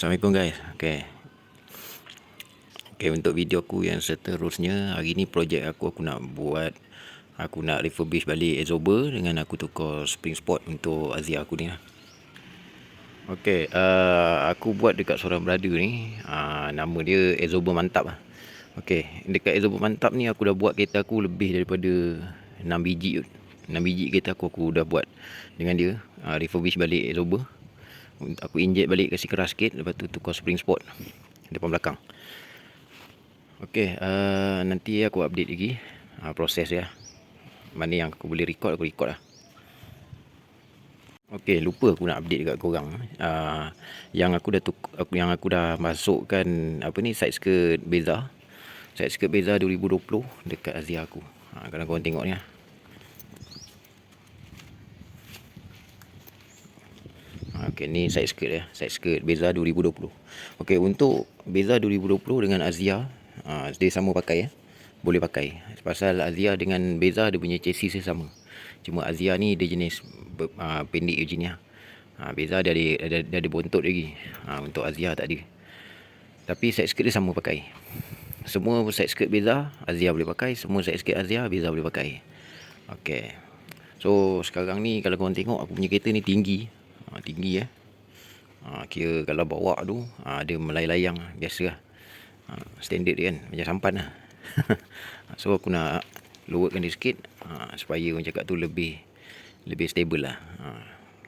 Assalamualaikum guys. Okey, untuk video aku yang seterusnya, hari ni projek aku nak refurbish balik absorber dengan aku tukar spring spot untuk Azia aku ni lah. Okey, aku buat dekat seorang brother ni, nama dia absorber mantap lah. Okey, dekat absorber mantap ni aku dah buat kereta aku lebih daripada 6 biji. 6 biji kereta aku dah buat dengan dia, refurbish balik absorber. Aku inject balik, kasih keras sikit, lepas tu tukar spring spot depan belakang. Okey, nanti aku update lagi proses ya. Mana yang aku boleh record, aku record lah. Okey, lupa aku nak update dekat korang. Yang aku dah masukkan side skirt Beza. Side skirt Beza 2020 dekat Azia aku. Kalau korang tengok ni lah. Okey, ni side skirt ya, side skirt Beza 2020. Okey, untuk Beza 2020 dengan Azia, dia sama pakai ya. Boleh pakai. Pasal Azia dengan Beza dia punya chassis dia sama. Cuma Azia ni dia jenis pendek je ni lah. Beza dia ada bontot lagi. Untuk Azia tak ada. Tapi side skirt dia sama pakai. Semua side skirt Beza Azia boleh pakai, semua side skirt Azia Beza boleh pakai. Okey. So sekarang ni kalau korang tengok aku punya kereta ni tinggi. Tinggi ya. Kira kalau bawa tu dia melayang-layang biasa lah. Standard dia kan, macam sampan lah. So aku nak lowerkan dia sikit, supaya orang cakap tu lebih stable lah.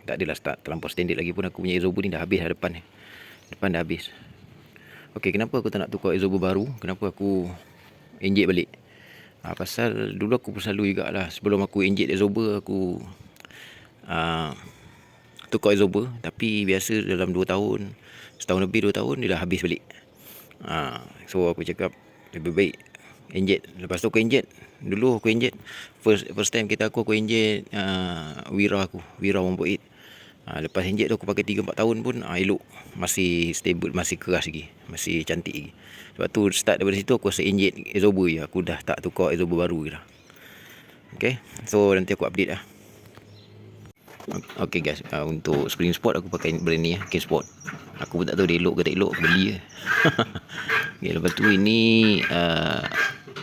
Tak adalah start terlampau standard lagi pun. Aku punya absorber ni dah habis lah depan dah habis. Okey, kenapa aku tak nak tukar absorber baru? Kenapa aku inject balik? Pasal dulu aku pun selalu jugalah, sebelum aku inject absorber, aku tukar absorber. Tapi biasa dalam 2 tahun, setahun lebih 2 tahun, dia dah habis balik. So aku cakap lebih baik inject. Lepas tu aku inject. Dulu aku inject first time kereta aku inject Wira 1.8. Lepas inject tu aku pakai 3-4 tahun pun elok. Masih stable, masih keras lagi, masih cantik lagi. Sebab tu start daripada situ aku rasa inject absorber je. Aku dah tak tukar absorber baru je lah. Okay, so nanti aku update lah. Okay guys, untuk spring spot aku pakai brand ni King Sport. Aku pun tak tahu dia elok ke tak elok, aku beli je. Okay, lepas tu ini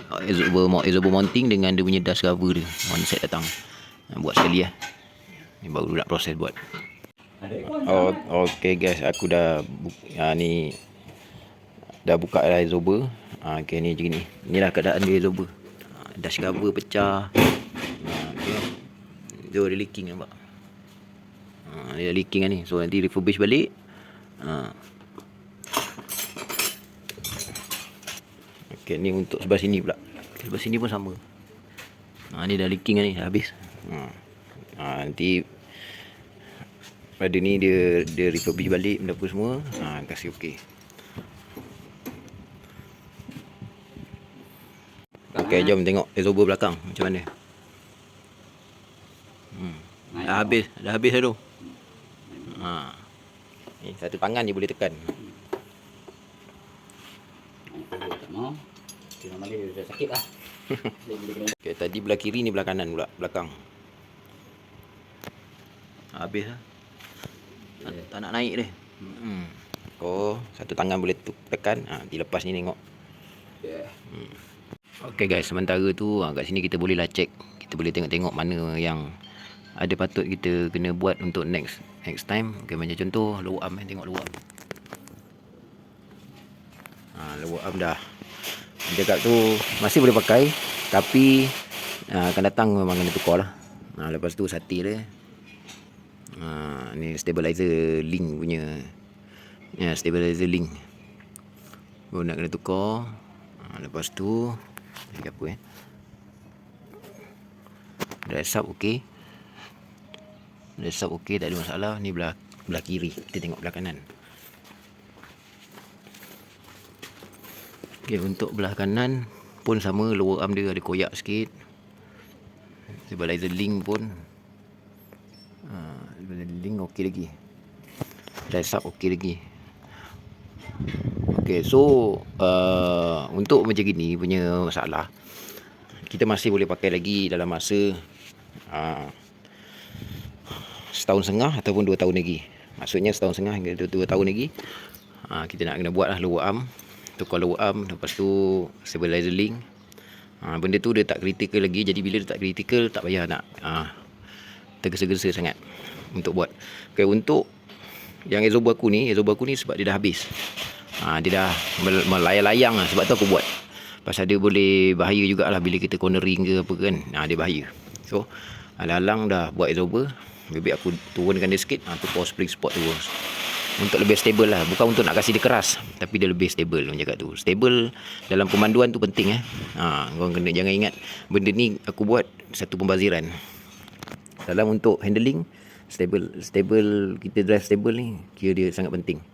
absorber mounting dengan dia punya dust cover dia. One set datang. Buat sekali lah. Ni baru nak proses buat. Okay guys, aku dah ni dah buka dah absorber. Okay, ni macam ni. Inilah keadaan dia absorber. Dust cover pecah. Okay. Dia ada leaking nampak. Dia leaking kan ni. So nanti refurbish balik. Okay, ni untuk sebelah sini pula. Sebelah sini pun sama. Ni dah leaking kan ni, dah habis. Nanti pada ni dia refurbish balik benda apa semua. Kasih okey. Okey, jom tengok absorber belakang macam mana. Dah habis dah tu. Ni satu tangan je boleh tekan. Dah sakit lah. Okay, tadi belah kiri ni belah kanan pula, belakang. Habis lah. Tak nak naik dia. Satu tangan boleh tekan. Dilepas ni tengok. Okay guys, sementara tu kat sini kita boleh lah check. Kita boleh tengok-tengok mana yang ada patut kita kena buat untuk next time. Okay, macam contoh lower arm, tengok lower arm. Lower arm dah. Dia kat tu masih boleh pakai, tapi akan datang memang kena tukar lah. Lepas tu sati dia. Ni stabilizer link punya. Stabilizer link. Baru nak kena tukar. Lepas tu apa dress up okey. Dress up okey, tak ada masalah. Ni belah kiri, kita tengok belah kanan. Okay, untuk belah kanan pun sama, lower arm dia ada koyak sikit. Stabilizer link pun link okey lagi. Dress up okey lagi. Okay, so untuk macam gini punya masalah, kita masih boleh pakai lagi dalam masa setahun setengah ataupun 2 tahun lagi. Maksudnya setahun setengah hingga 2 tahun lagi. Kita nak kena buat lah lower arm, tukar lower arm, lepas tu stabilizer link. Benda tu dia tak kritikal lagi, jadi bila dia tak kritikal tak payah nak tergesa-gesa sangat untuk buat. Okay, untuk yang Ezobo aku ni sebab dia dah habis, dia dah melayang-layang lah, sebab tu aku buat. Pasal dia boleh bahaya jugalah bila kita cornering ke apa kan, dia bahaya. So alang-alang dah buat Ezobo, lebih aku turunkan dia sikit, tu power spring spot tu untuk lebih stable lah, bukan untuk nak kasih dia keras, tapi dia lebih stable. Orang cakap tu stable dalam pemanduan tu penting. Korang kena jangan ingat benda ni aku buat satu pembaziran. Dalam untuk handling stable kita drive stable ni kira dia sangat penting.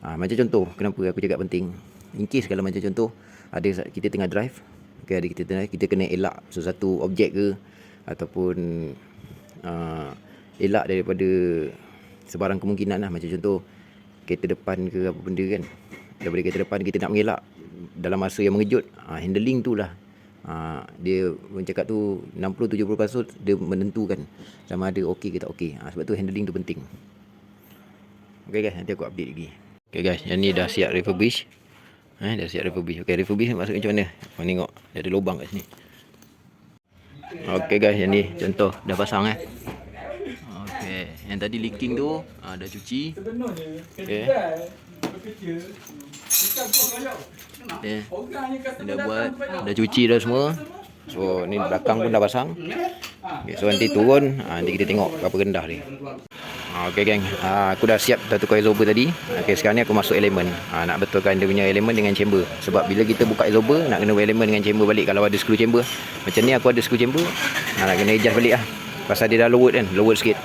Macam contoh, kenapa aku cakap penting, in case kalau macam contoh ada kita tengah drive, okay, kita kena elak sesuatu objek ke, ataupun elak daripada sebarang kemungkinan lah. Macam contoh kereta depan ke apa benda kan, daripada kereta depan kita nak mengelak dalam masa yang mengejut, handling tu lah. Dia orang cakap tu 60-70% dia menentukan sama ada okey ke tak okey. Sebab tu handling tu penting. Okay guys, nanti aku update lagi. Okay guys, yang ni dah siap refurbish. Dah siap refurbish. Okay, refurbish maksud macam mana? Kau tengok dia ada lubang kat sini. Okay guys, yang ni contoh dah pasang. Okay, yang tadi leaking tu dah cuci. Okay, dah buat, dah cuci dah semua. So ni belakang pun dah pasang. Okay, so nanti turun, nanti kita tengok berapa rendah ni. Okay geng, aku dah siap dah tukar Ezobo tadi. Okay, sekarang ni aku masuk elemen. Nak betulkan dia punya elemen dengan chamber. Sebab bila kita buka Ezobo, nak kena elemen dengan chamber balik. Kalau ada screw chamber, macam ni aku ada screw chamber, nak kena adjust balik lah. Pasal dia dah lowered kan, lowered sikit.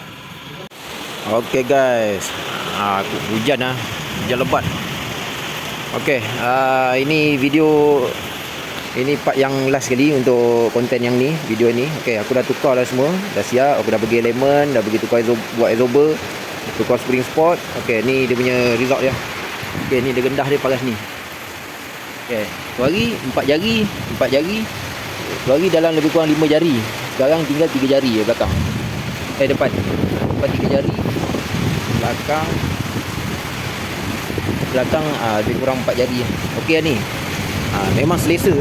Okay guys, hujan hujan lebat. Okay, ini video, ini part yang last kali untuk konten yang ni, video ni. Okay, aku dah tukar dah semua, dah siap. Aku dah pergi elemen, dah pergi tukar buat Ezobo, tukar spring spot. Okay, ni dia punya result dia. Okay, ni dia gendah dia paras ni. Okay, tu hari 4 jari. Tu hari dalam lebih kurang 5 jari. Sekarang tinggal 3 jari belakang. Depan 3 jari. Belakang lebih kurang 4 jari. Okey ni. Memang selesa.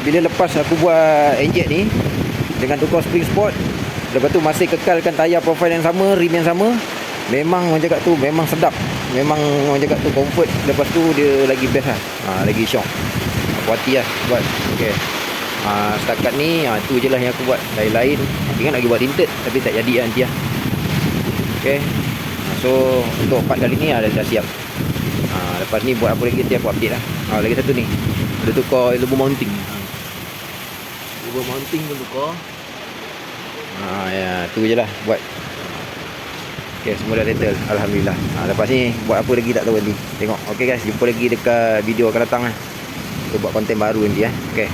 Bila lepas aku buat inject ni dengan tukar spring spot, lepas tu masih kekalkan tayar profile yang sama, rim yang sama, memang orang cakap tu memang sedap. Memang orang cakap tu comfort. Lepas tu dia lagi best lah. Lagi shock. Puas hati lah buat. Okey. Setakat ni tu je lah yang aku buat. Lain-lain aku ingat lagi buat tinted, tapi tak jadi nanti lah. Okey. So untuk part kali ni dah siap. Lepas ni buat apa lagi nanti aku update lah. Lagi satu ni, ada tukar Ezobo mounting. Ezobo mounting pun tukar. Ya, tu je lah buat. Okay, semua dah settle, alhamdulillah. Lepas ni buat apa lagi tak tahu nanti. Tengok. Okay guys, jumpa lagi dekat video akan datang lah. Kita buat konten baru nanti Okay.